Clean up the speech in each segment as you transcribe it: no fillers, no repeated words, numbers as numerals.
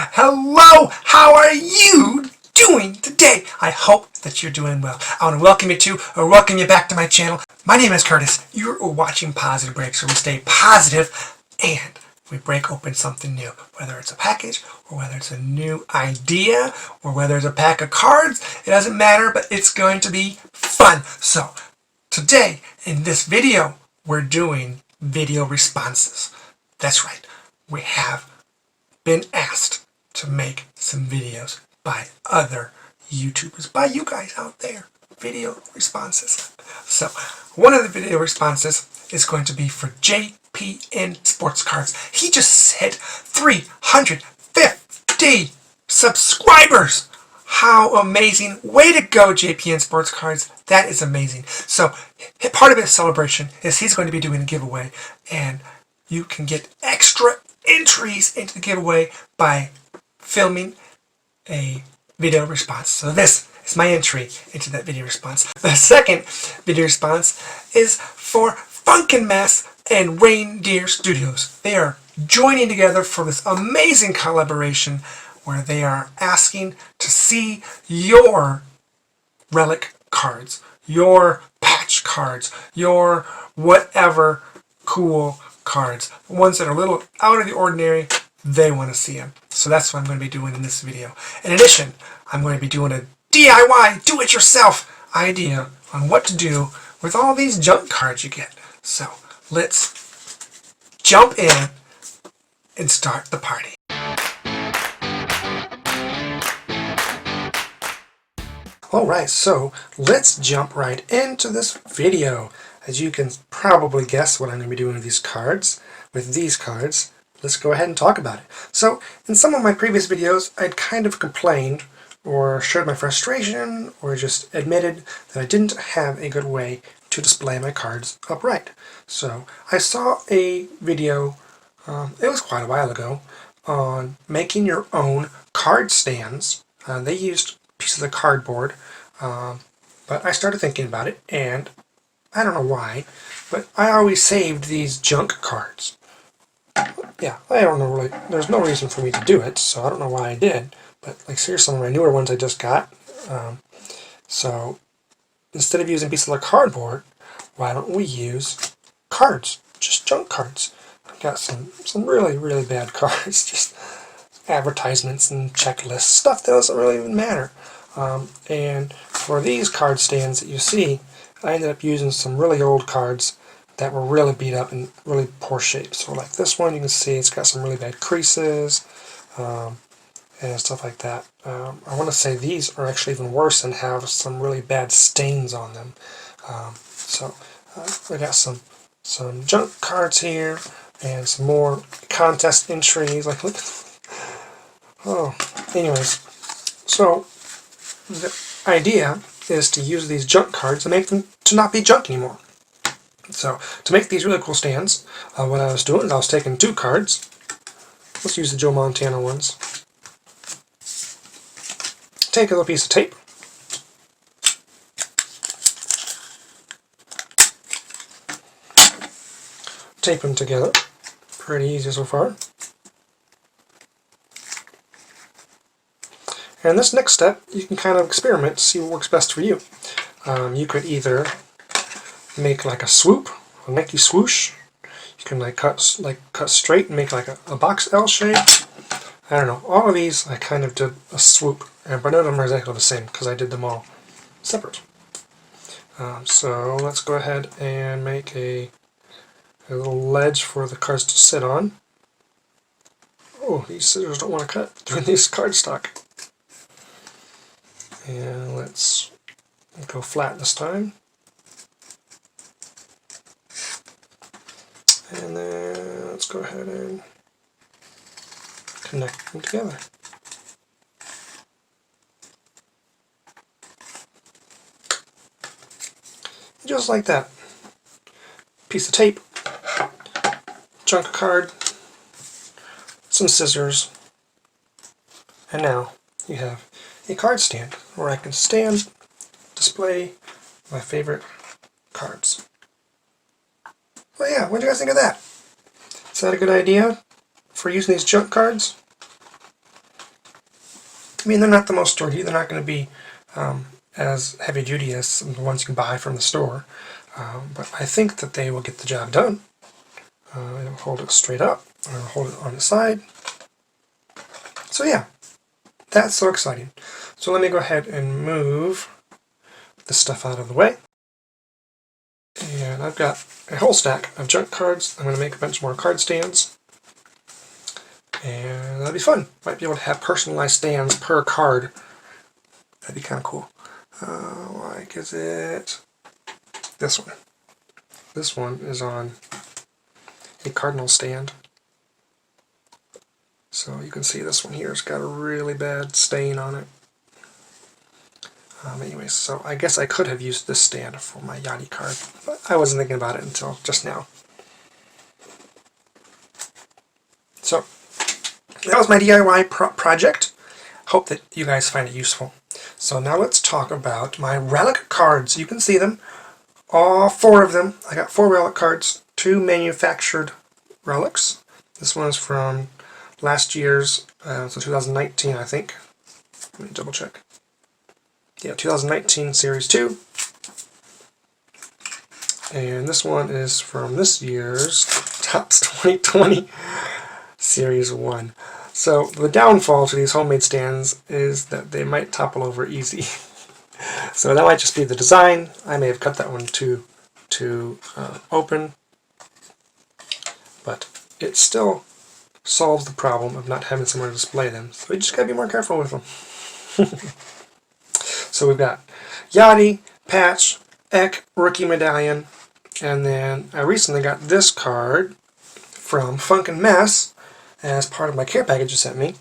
Hello, how are you doing today? I hope that you're doing well. I want to welcome you back to my channel. My name is Curtis. You're watching Positive Breaks, where we stay positive and we break open something new, whether it's a package or whether it's a new idea or whether it's a pack of cards. It doesn't matter, but it's going to be fun. So today in this video, we're doing video responses. That's right. We have been asked to make some videos by other YouTubers, by you guys out there, video responses. So one of the video responses is going to be for JPN Sports Cards. He just hit 350 subscribers. How amazing. Way to go, JPN Sports Cards. That is amazing. So part of his celebration is he's going to be doing a giveaway, and you can get extra entries into the giveaway by filming a video response. So this is my entry into that video response. The second video response is for Funkin Mess and Reindeer Studios. They are joining together for this amazing collaboration where they are asking to see your relic cards, your patch cards, your whatever cool cards. The ones that are a little out of the ordinary, they want to see them. So that's what I'm going to be doing in this video. In addition, I'm going to be doing a DIY, do-it-yourself idea on what to do with all these junk cards you get. So let's jump in and start the party. Alright, so let's jump right into this video. As you can probably guess what I'm going to be doing with these cards. Let's go ahead and talk about it. So, in some of my previous videos, I'd kind of complained or shared my frustration or just admitted that I didn't have a good way to display my cards upright. So, I saw a video, it was quite a while ago, on making your own card stands. They used pieces of cardboard, but I started thinking about it, and I don't know why, but I always saved these junk cards. Yeah, I don't know really, there's no reason for me to do it, so I don't know why I did, but like here's some of my newer ones I just got. So instead of using pieces of cardboard, why don't we use cards, just junk cards. I've got some really, really bad cards, just advertisements and checklists, stuff that doesn't really even matter. And for these card stands that you see, I ended up using some really old cards that were really beat up and really poor shape. So like this one, you can see it's got some really bad creases and stuff like that. I want to say these are actually even worse and have some really bad stains on them. So I got some junk cards here and some more contest entries. Like look. Oh, anyways, so the idea is to use these junk cards and make them to not be junk anymore. So, to make these really cool stands, what I was doing is I was taking two cards. Let's use the Joe Montana ones. Take a little piece of tape. Tape them together. Pretty easy so far. And this next step, you can kind of experiment to see what works best for you. You could either make like a swoop, a Nike swoosh. You can like cut straight and make like a box L shape. I don't know. All of these I kind of did a swoop, but none of them are exactly the same because I did them all separate. So let's go ahead and make a little ledge for the cards to sit on. Oh, these scissors don't want to cut through this cardstock. And let's go flat this time. And then let's go ahead and connect them together. Just like that. Piece of tape, chunk of card, some scissors, and now you have a card stand where I can display my favorite cards. Well, yeah, what do you guys think of that? Is that a good idea for using these junk cards? I mean, they're not the most sturdy. They're not going to be as heavy duty as the ones you can buy from the store. But I think that they will get the job done. I'll hold it straight up. I'll hold it on the side. So yeah, that's so exciting. So let me go ahead and move this stuff out of the way. And I've got a whole stack of junk cards. I'm going to make a bunch more card stands. And that'll be fun. Might be able to have personalized stands per card. That'd be kind of cool. Like, is it this one? This one is on a cardinal stand. So you can see this one here has got a really bad stain on it. Anyways, so I guess I could have used this stand for my Yachty card, but I wasn't thinking about it until just now. So that was my DIY project. Hope that you guys find it useful. So now let's talk about my relic cards. You can see them, all 4 of them. I got 4 relic cards, 2 manufactured relics. This one is from last year's, so 2019, I think. Let me double check. Yeah, 2019 Series 2. And this one is from this year's Topps 2020 Series 1. So the downfall to these homemade stands is that they might topple over easy. So that might just be the design. I may have cut that one too open. But it still solves the problem of not having somewhere to display them. So you just gotta be more careful with them. So we've got Yachty, Patch, Ek, Rookie Medallion, and then I recently got this card from Funkin Mess as part of my care package you sent me.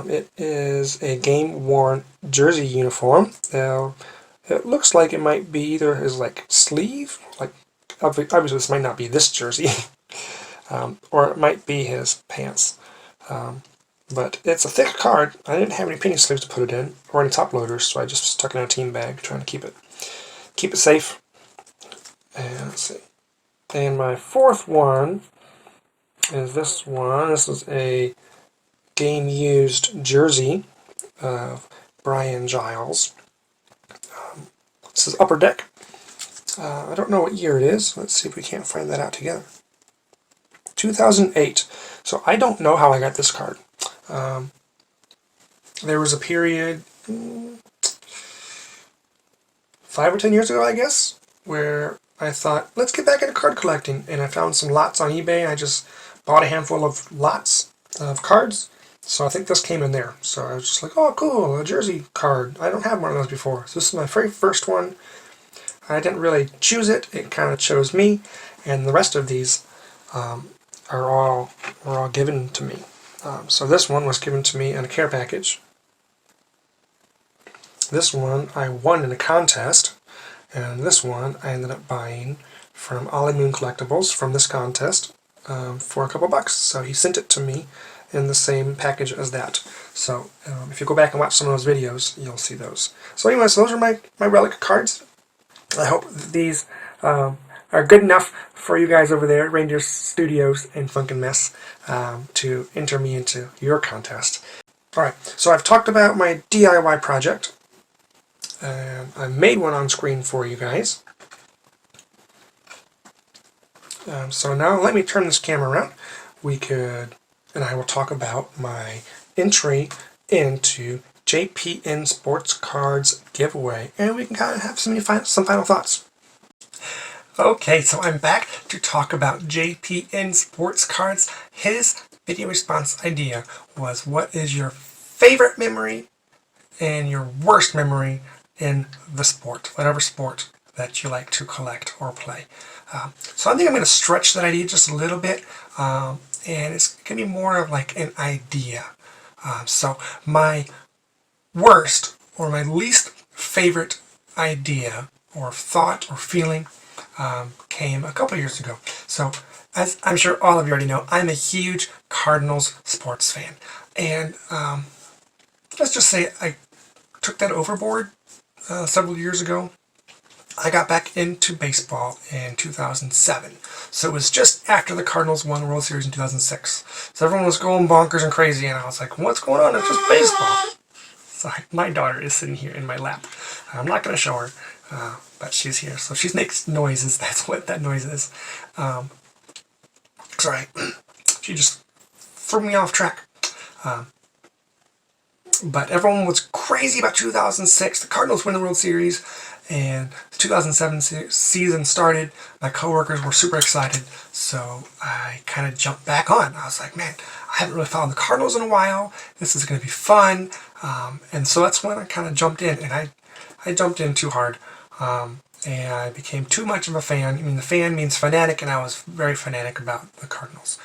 It is a game-worn jersey uniform. Now, it looks like it might be either his sleeve, obviously this might not be this jersey, or it might be his pants. But it's a thick card. I didn't have any penny sleeves to put it in, or any top loaders, so I just stuck it in a team bag, trying to keep it safe. And let's see. And my 4th one is this one. This is a game-used jersey of Brian Giles. This is Upper Deck. I don't know what year it is. Let's see if we can't find that out together. 2008. So I don't know how I got this card. There was a period 5 or 10 years ago, I guess, where I thought, let's get back into card collecting, and I found some lots on eBay. I just bought a handful of lots of cards, so I think this came in there. So I was just like, oh cool, a jersey card. I don't have one of those before. So this is my very first one. I didn't really choose it. It kind of chose me, and the rest of these were all given to me. So this one was given to me in a care package. This one I won in a contest, and this one I ended up buying from Ollie Moon Collectibles from this contest for a couple bucks. So he sent it to me in the same package as that. So if you go back and watch some of those videos, you'll see those. So anyways, those are my relic cards. I hope these are good enough for you guys over there at Reindeer Studios and Funkin Mess to enter me into your contest. Alright, so I've talked about my DIY project. I made one on screen for you guys. So now let me turn this camera around. And I will talk about my entry into JPN Sports Cards giveaway, and we can kind of have some final thoughts. Okay, so I'm back to talk about JPN Sports Cards. His video response idea was, what is your favorite memory and your worst memory in the sport, whatever sport that you like to collect or play. So I think I'm going to stretch that idea just a little bit, and it's going to be more of like an idea. So my worst or my least favorite idea or thought or feeling came a couple years ago. So as I'm sure all of you already know, I'm a huge Cardinals sports fan, and let's just say I took that overboard several years ago. I got back into baseball in 2007. So it was just after the Cardinals won the World Series in 2006. So everyone was going bonkers and crazy, and I was like, what's going on? It's just baseball. Sorry, my daughter is sitting here in my lap. I'm not going to show her, but she's here. So she makes noises. That's what that noise is. Sorry, she just threw me off track. But everyone was crazy about 2006. The Cardinals win the World Series, and the 2007 season started. My coworkers were super excited, so I kind of jumped back on. I was like, man, I haven't really followed the Cardinals in a while. This is going to be fun. And so that's when I kind of jumped in, and I jumped in too hard. And I became too much of a fan. I mean, the fan means fanatic, and I was very fanatic about the Cardinals.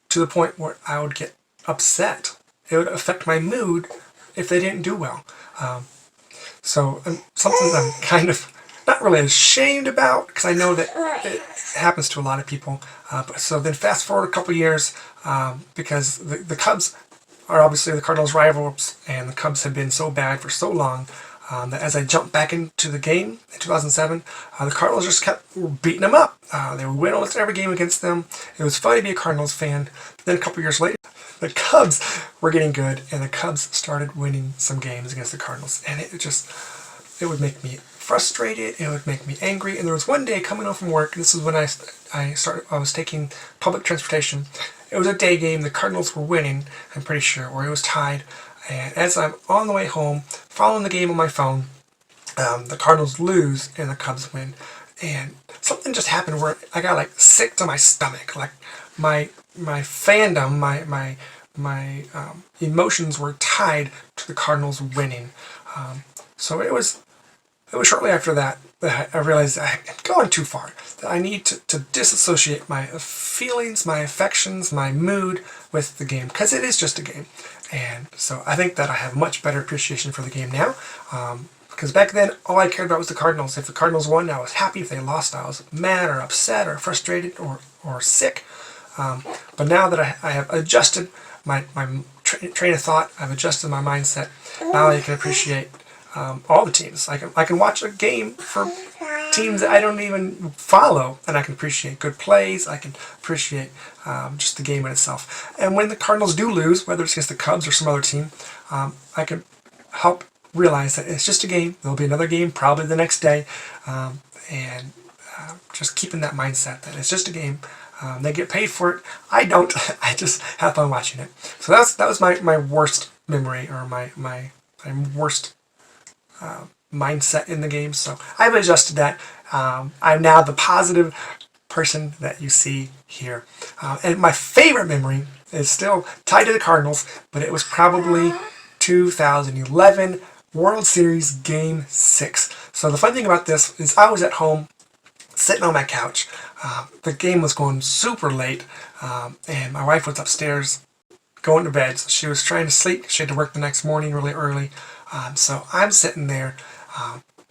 To the point where I would get upset. It would affect my mood if they didn't do well. So something I'm kind of not really ashamed about, because I know that it happens to a lot of people. So then fast forward a couple years, because the Cubs are obviously the Cardinals' rivals, and the Cubs have been so bad for so long that as I jumped back into the game in 2007, the Cardinals just kept beating them up. They would win almost every game against them. It was fun to be a Cardinals fan. Then a couple years later, the Cubs were getting good, and the Cubs started winning some games against the Cardinals, and it would make me frustrated, it would make me angry. And there was one day coming home from work, this is when I was taking public transportation. It was a day game, the Cardinals were winning, I'm pretty sure, or it was tied. And as I'm on the way home, following the game on my phone, the Cardinals lose and the Cubs win. And something just happened where I got like sick to my stomach. Like my fandom, my emotions were tied to the Cardinals winning. So it was shortly after that I realized I had gone too far. That I need to disassociate my feelings, my affections, my mood with the game, because it is just a game. And so I think that I have much better appreciation for the game now. Because back then, all I cared about was the Cardinals. If the Cardinals won, I was happy. If they lost, I was mad or upset or frustrated or sick. But now that I have adjusted my train of thought, I've adjusted my mindset, now I can appreciate all the teams. I can watch a game for teams that I don't even follow, and I can appreciate good plays. I can appreciate just the game in itself. And when the Cardinals do lose, whether it's against the Cubs or some other team, I can help realize that it's just a game. There'll be another game probably the next day, and just keeping that mindset that it's just a game. They get paid for it. I don't. I just have fun watching it. So that was my worst memory, or my worst mindset in the game. So I've adjusted that. I'm now the positive person that you see here. And my favorite memory is still tied to the Cardinals, but it was probably 2011 World Series Game 6. So the fun thing about this is I was at home sitting on my couch. The game was going super late, and my wife was upstairs going to bed. So she was trying to sleep. She had to work the next morning really early. So I'm sitting there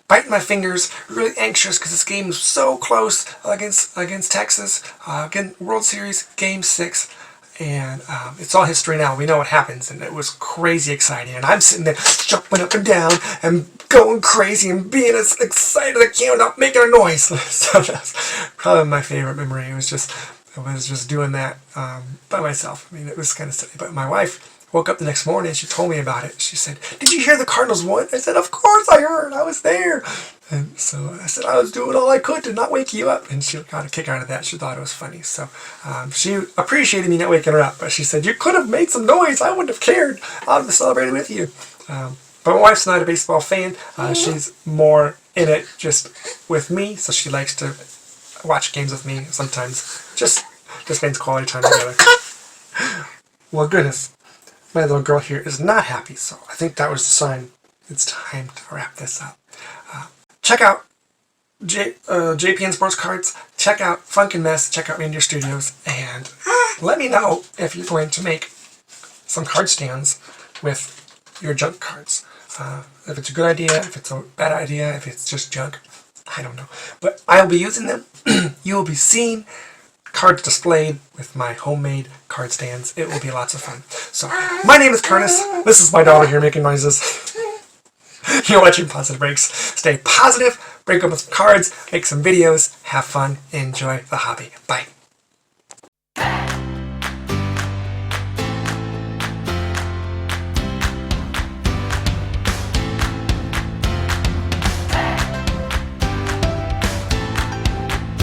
biting my fingers, really anxious because this game was so close against Texas, again, World Series Game 6. And it's all history now. We know what happens, and it was crazy exciting. And I'm sitting there jumping up and down and going crazy and being as excited as I can without making a noise. So that's probably my favorite memory. I was just doing that by myself. I mean, it was kind of silly. But my wife woke up the next morning and she told me about it. She said, "Did you hear the Cardinals won?" I said, "Of course I heard. I was there." And so I said, "I was doing all I could to not wake you up." And she got a kick out of that. She thought it was funny. So she appreciated me not waking her up. But she said, "You could have made some noise. I wouldn't have cared. I would have celebrated with you." But my wife's not a baseball fan. She's more in it just with me. So she likes to watch games with me sometimes. Just spends quality time together. Well, goodness. My little girl here is not happy, so I think that was the sign. It's time to wrap this up. Check out JPN Sports Cards, check out Funkin Mess, check out Reindeer Studios, and let me know if you're going to make some card stands with your junk cards. If it's a good idea, if it's a bad idea, if it's just junk, I don't know. But I will be using them. You will be seeing cards displayed with my homemade card stands. It will be lots of fun. So, my name is Curtis. This is my daughter here making noises. You're watching Positive Breaks. Stay positive, break open some cards, make some videos, have fun, enjoy the hobby. Bye.